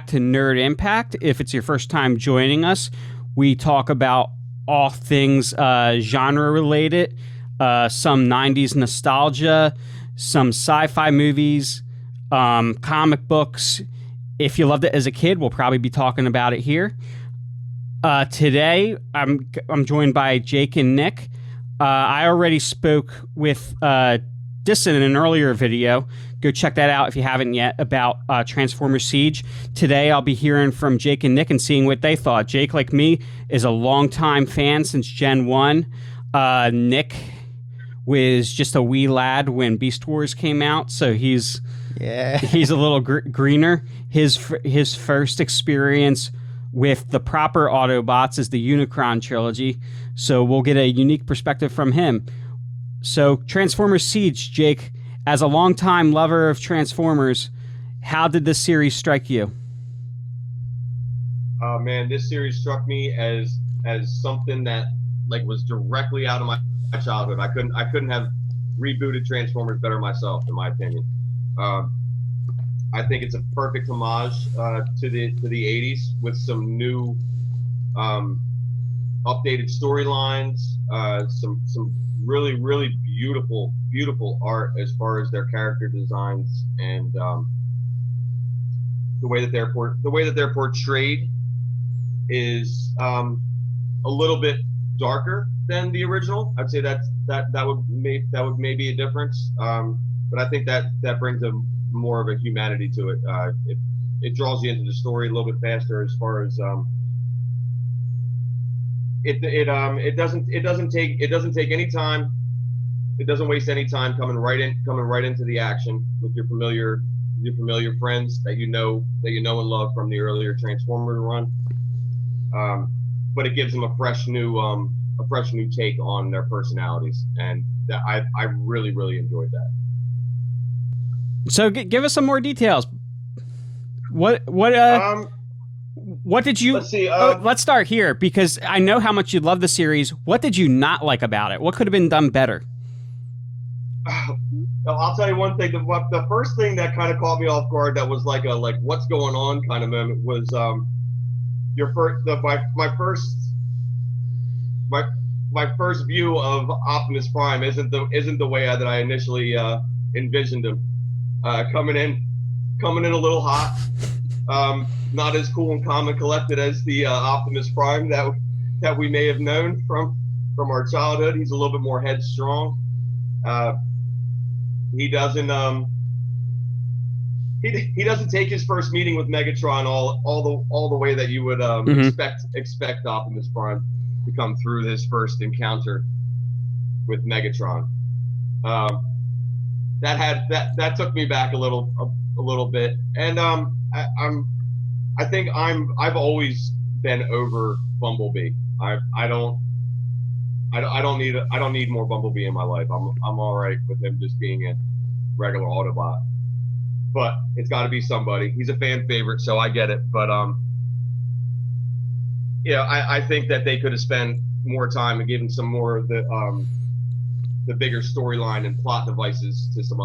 back to Nerd Impact. If it's your first time joining us, we talk about all things genre related, some 90s nostalgia, some sci-fi movies, comic books. If you loved it as a kid, we'll probably be talking about it here. Today, I'm joined by Jake and Nick. I already spoke with Disson in an earlier video. Go check that out if you haven't yet, about Transformers Siege. Today, I'll be hearing from Jake and Nick and seeing what they thought. Jake, like me, is a longtime fan since Gen 1. Nick was just a wee lad when Beast Wars came out, so he's a little greener. His first experience with the proper Autobots is the Unicron Trilogy, so we'll get a unique perspective from him. So, Transformers Siege, Jake, as a longtime lover of Transformers, how did this series strike you? Oh man, this series struck me as something that was directly out of my childhood. I couldn't have rebooted Transformers better myself, in my opinion. I think it's a perfect homage to the 80s with some new updated storylines, some really beautiful art as far as their character designs, and the way that they're portrayed is a little bit darker than the original. I'd say that would maybe a difference, but I think that brings more of a humanity to it. It draws you into the story a little bit faster as far as it doesn't take any time. It doesn't waste any time coming right into the action with your familiar friends that you know and love from the earlier Transformer run. But it gives them a fresh new take on their personalities, and I really enjoyed that. So give us some more details. What did you? Let's see. Let's start here, because I know how much you love the series. What did you not like about it? What could have been done better? I'll tell you one thing. The first thing that kind of caught me off guard, that was like what's going on kind of moment, was my first view of Optimus Prime isn't the way that I initially envisioned him. Coming in a little hot, not as cool and calm and collected as the Optimus Prime that we may have known from our childhood. He's a little bit more headstrong. He doesn't take his first meeting with Megatron all the way that you would expect Optimus Prime to come through his first encounter with Megatron. That took me back a little bit, and I think I've always been over Bumblebee. I don't need more Bumblebee in my life. I'm all right with him just being a regular Autobot, but it's got to be somebody. He's a fan favorite, so I get it. But I think that they could have spent more time and given some more of the bigger storyline and plot devices to some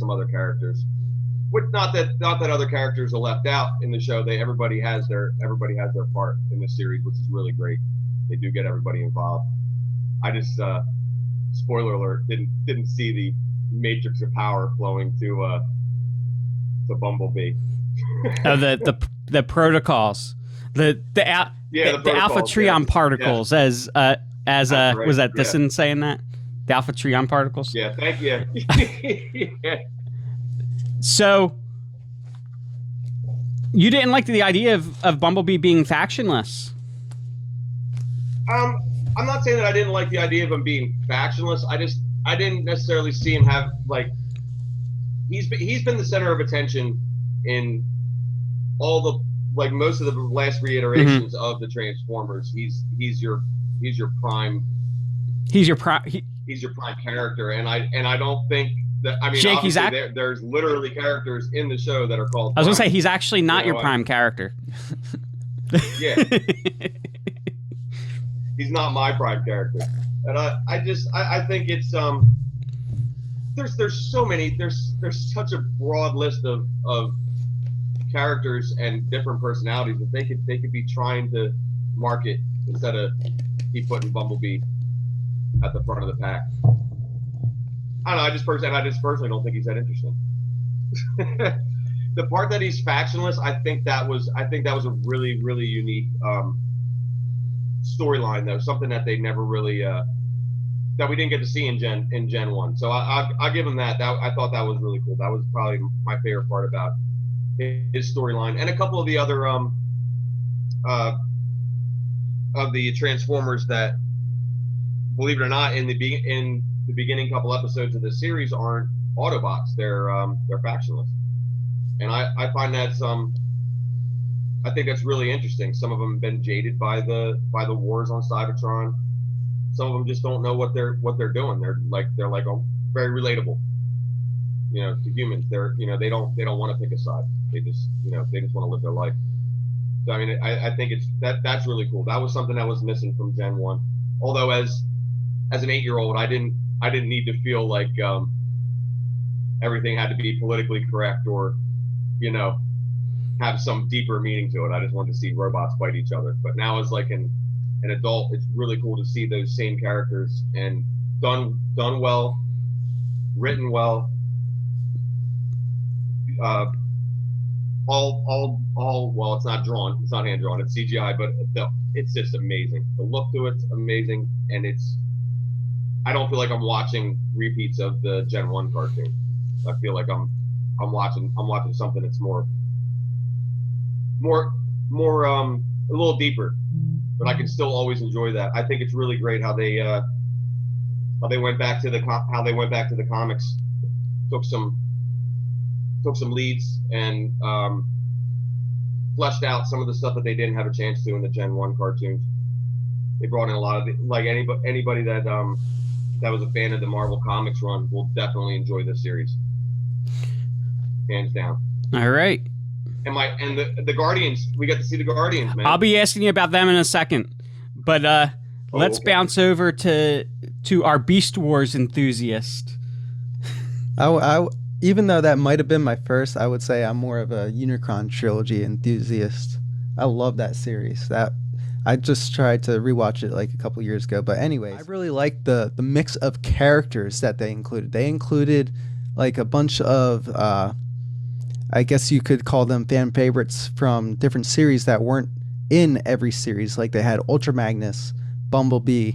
other characters. Which not that other characters are left out in the show. Everybody has their part in this series, which is really great. They do get everybody involved. I just spoiler alert, didn't see the matrix of power flowing to Bumblebee. The protocols, the Alpha Trion particles, as right. Was that Disson saying that? The Alpha Trion particles? Yeah, thank you. Yeah. So, you didn't like the idea of Bumblebee being factionless? I'm not saying that I didn't like the idea of him being factionless. I didn't necessarily see him have he's been the center of attention in all the most of the last reiterations of the Transformers. He's your prime. He's your prime character, and I don't think that. I mean, Jake, there's literally characters in the show that are called. I was gonna say he's actually not your prime character. Yeah. He's not my prime character, and I think it's there's such a broad list of characters and different personalities that they could be trying to market instead of keep putting Bumblebee at the front of the pack. I don't know. I just personally don't think he's that interesting. The part that he's factionless, I think that was a really, really unique storyline, though. Something that they never really that we didn't get to see in Gen 1. So I'll give him that. I thought that was really cool. That was probably my favorite part about his storyline, and a couple of the other of the Transformers that, believe it or not, in the beginning couple episodes of this series aren't Autobots. They're factionless, and I find that I think that's really interesting. Some of them have been jaded by the wars on Cybertron. Some of them just don't know what they're doing. They're like very relatable, to humans. They don't want to pick a side. They just want to live their life. So I mean, I think that's really cool. That was something that was missing from Gen 1. Although as an 8-year-old, I didn't need to feel like everything had to be politically correct or have some deeper meaning to it. I just wanted to see robots fight each other. But now as like an adult, it's really cool to see those same characters and done well, written well. Well, it's not drawn, it's not hand drawn, it's CGI, but it's just amazing. The look to it's amazing, and I don't feel like I'm watching repeats of the Gen 1 cartoon. I feel like I'm watching something that's more a little deeper, but I can still always enjoy that. I think it's really great how they went back to the comics, took some leads and fleshed out some of the stuff that they didn't have a chance to in the Gen 1 cartoons. They brought in a lot of anybody that was a fan of the Marvel Comics run will definitely enjoy this series, hands down. All right. And the Guardians, we got to see the Guardians, man. I'll be asking you about them in a second, but let's bounce over to our Beast Wars enthusiast. Even though that might have been my first, I would say I'm more of a Unicron Trilogy enthusiast. I love that series. I just tried to rewatch it like a couple years ago. But anyways, I really liked the mix of characters that they included. They included like a bunch of, I guess you could call them fan favorites from different series that weren't in every series. Like they had Ultra Magnus, Bumblebee,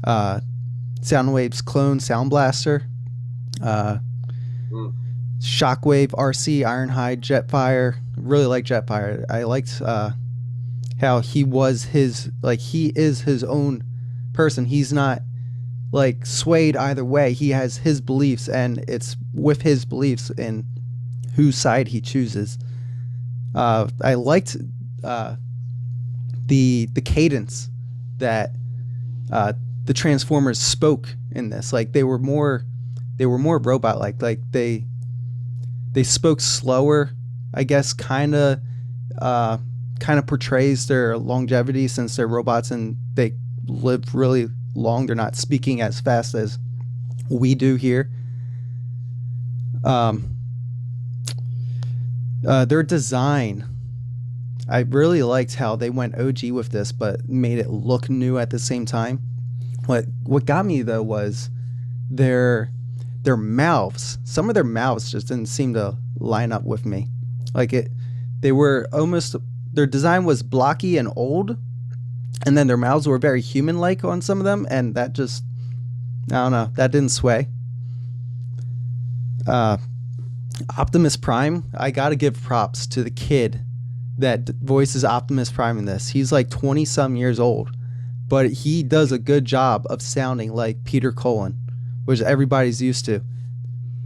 Soundwave's clone, Sound Blaster, Shockwave, RC, Ironhide, Jetfire. Really like Jetfire. I liked how he is his own person. He's not like swayed either way. He has his beliefs, and it's with his beliefs in whose side he chooses. I liked the cadence that the Transformers spoke in this. Like they were more robot-like. Like they spoke slower, I guess. Kind of portrays their longevity since they're robots and they live really long. They're not speaking as fast as we do here. Their design, I really liked how they went OG with this, but made it look new at the same time. What got me though was their mouths. Some of their mouths just didn't seem to line up with me. Their design was blocky and old, and then their mouths were very human-like on some of them, and that just, I don't know, that didn't sway. Optimus Prime, I gotta give props to the kid that voices Optimus Prime in this. He's like 20-some years old, but he does a good job of sounding like Peter Cullen, which everybody's used to.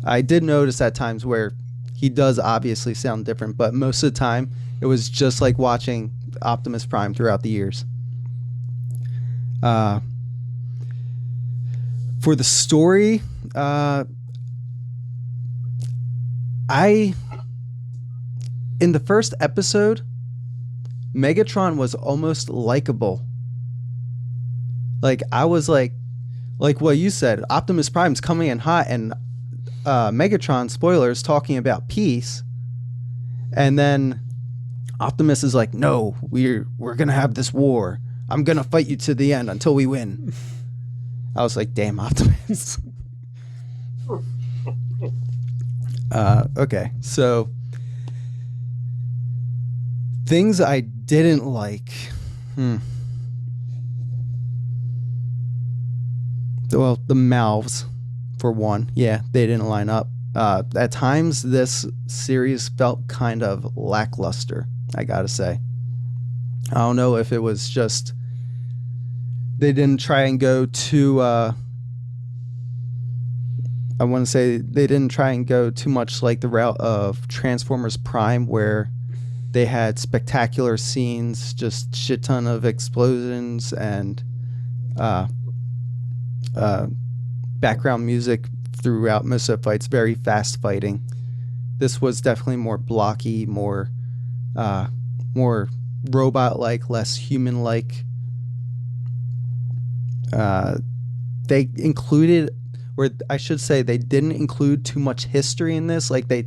I did notice at times where he does obviously sound different, but most of the time it was just like watching Optimus Prime throughout the years. For the story, in the first episode, Megatron was almost likable. Like I was like what you said, Optimus Prime's coming in hot, and Megatron, spoilers, talking about peace, and then Optimus is like, no, we're gonna have this war. I'm gonna fight you to the end until we win. I was like, damn, Optimus. Okay, so things I didn't like. Well, the mouths, for one. Yeah, they didn't line up. At times, this series felt kind of lackluster, I gotta say. I don't know if it was just they didn't try and go too I want to say they didn't try and go too much like the route of Transformers Prime, where they had spectacular scenes, just shit ton of explosions and background music throughout most of the fights, very fast fighting. This was definitely more blocky, more robot-like, less human-like. They included, or I should say, they didn't include too much history in this. Like they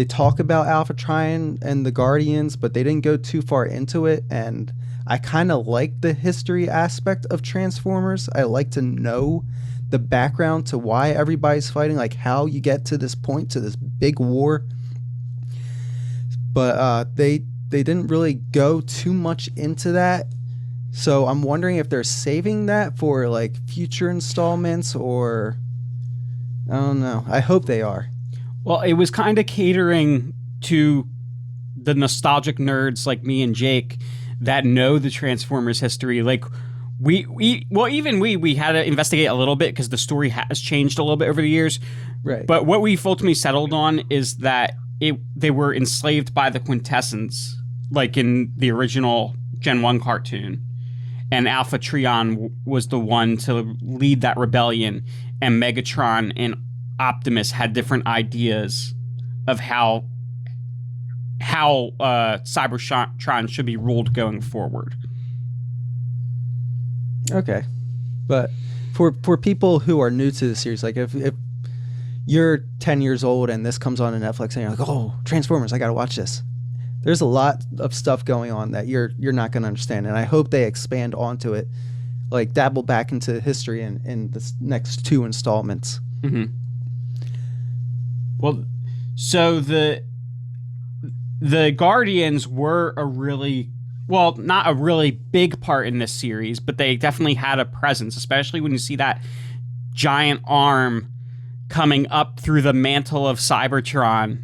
talk about Alpha Trion and the Guardians, but they didn't go too far into it. And I kind of like the history aspect of Transformers. I like to know the background to why everybody's fighting, like how you get to this point, to this big war. But they didn't really go too much into that. So I'm wondering if they're saving that for like future installments, or I don't know. I hope they are. Well, it was kind of catering to the nostalgic nerds like me and Jake that know the Transformers history. Like we had to investigate a little bit because the story has changed a little bit over the years. Right. But what we ultimately settled on is that they were enslaved by the Quintessence, like in the original Gen 1 cartoon. And Alpha Trion was the one to lead that rebellion. And Megatron and Optimus had different ideas of how Cybertron should be ruled going forward. Okay. But for people who are new to the series, like if you're 10 years old and this comes on Netflix and you're like, oh, Transformers, I got to watch this. There's a lot of stuff going on that you're not going to understand. And I hope they expand onto it, like dabble back into history in the next 2 installments. Mm-hmm. Well, so the Guardians were not a really big part in this series, but they definitely had a presence, especially when you see that giant arm coming up through the mantle of Cybertron.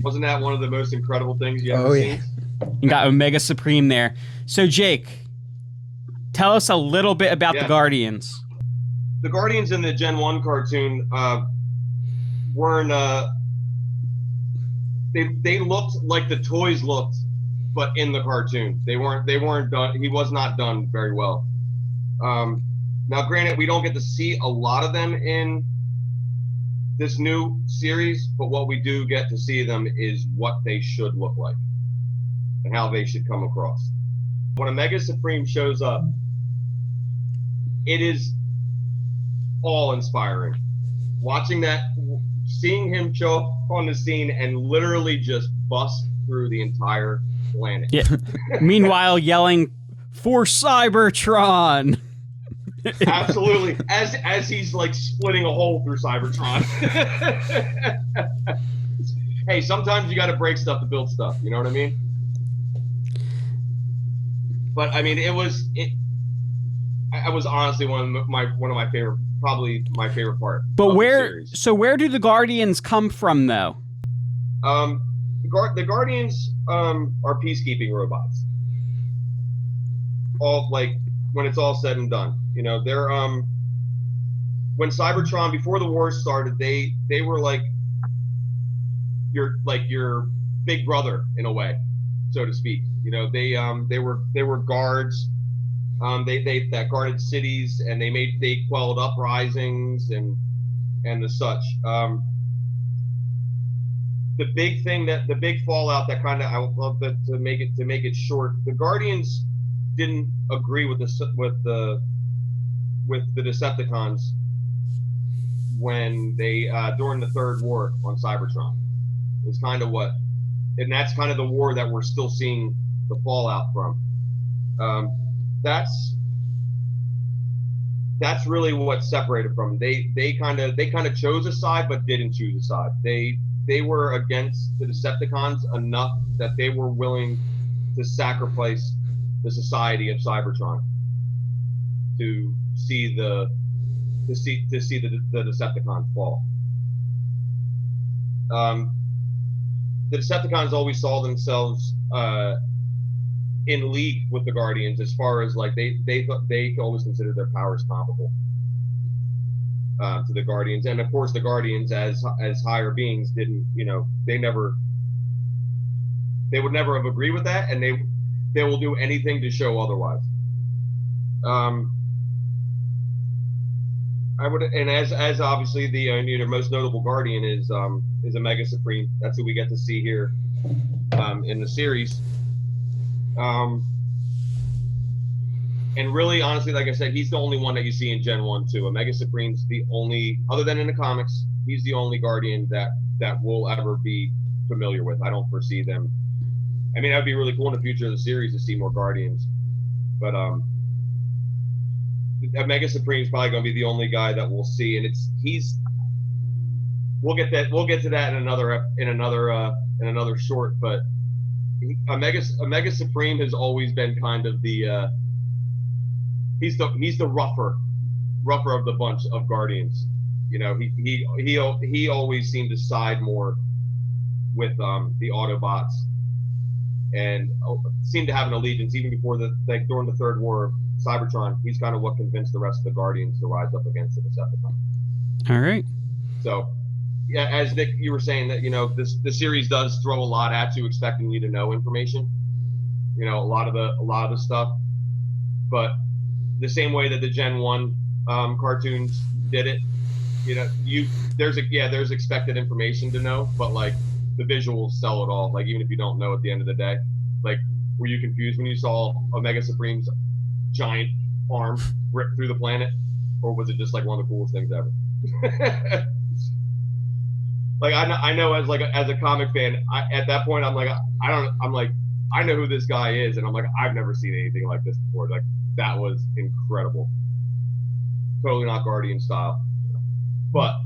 Wasn't that one of the most incredible things you ever seen? You got Omega Supreme there. So, Jake, tell us a little bit about the Guardians. The Guardians in the Gen 1 cartoon weren't... They looked like the toys looked, but in the cartoon. They weren't done. He was not done very well. Now, granted, we don't get to see a lot of them in this new series, but what we do get to see them is what they should look like and how they should come across. When Omega Supreme shows up, it is awe-inspiring. Watching that, seeing him show up on the scene and literally just bust through the entire planet. Yeah. Meanwhile, yelling for Cybertron. Absolutely, as he's like splitting a hole through Cybertron. Hey, sometimes you got to break stuff to build stuff. You know what I mean? But I mean, I was honestly one of my favorite, probably my favorite part. But where do the Guardians come from, though? The Guardians are peacekeeping robots. All like when it's all said and done. You know, they're when Cybertron, before the war started, they were like your big brother in a way, so to speak. You know, they were guards. They that guarded cities, and they quelled uprisings and the such. The big fallout that kind of, I would love to make it short. The Guardians didn't agree with the Decepticons when they during the Third War on Cybertron. It's kind of what and that's kind of the war that we're still seeing the fallout from. That's really what separated from them. They kind of chose a side but didn't choose a side. They were against the Decepticons enough that they were willing to sacrifice the society of Cybertron to see the Decepticons fall. The Decepticons always saw themselves in league with the Guardians, as far as like they always considered their powers comparable to the Guardians, and of course the Guardians as higher beings didn't, they would never have agreed with that, and they will do anything to show otherwise. I would, and as obviously the most notable Guardian is Omega Supreme. That's who we get to see here in the series. And really, honestly, like I said, he's the only one that you see in Gen 1 too. Omega Supreme's the only, other than in the comics, he's the only Guardian that we'll ever be familiar with. I don't foresee them. I mean, that'd be really cool in the future of the series to see more Guardians, but Omega Supreme is probably going to be the only guy that we'll see, and we'll get to that in another short. But Omega Supreme has always been kind of the he's the rougher of the bunch of Guardians. He always seemed to side more with the Autobots, and seemed to have an allegiance even before during the Third War of Cybertron. He's kind of what convinced the rest of the Guardians to rise up against the Decepticons. All right. So, yeah, as Nick, you were saying that the series does throw a lot at you, expecting you to know information. A lot of the stuff, but the same way that the Gen 1 cartoons did it, there's expected information to know, but like the visuals sell it all. Like even if you don't know at the end of the day, like were you confused when you saw Omega Supreme's giant arm rip through the planet, or was it just like one of the coolest things ever? Like I know as a comic fan, at that point I'm like I know who this guy is, and I'm like I've never seen anything like this before. Like that was incredible. Totally not Guardian style, but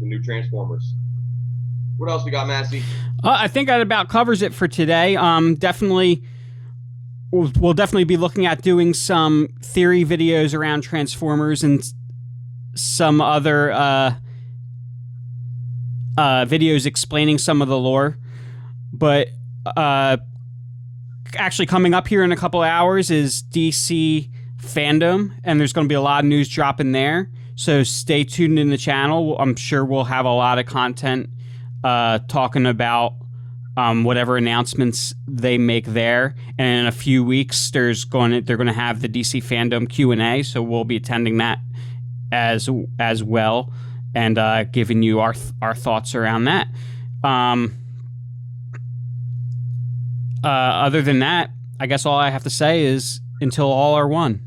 the new Transformers. What else we got, Massey? I think that about covers it for today. Definitely. We'll definitely be looking at doing some theory videos around Transformers and some other videos explaining some of the lore. But actually coming up here in a couple of hours is DC Fandom, and there's going to be a lot of news dropping there. So stay tuned in the channel. I'm sure we'll have a lot of content talking about whatever announcements they make there. And in a few weeks, they're going to have the DC Fandom Q&A, so we'll be attending that as well, and giving you our thoughts around that. Other than that, I guess all I have to say is until all are one.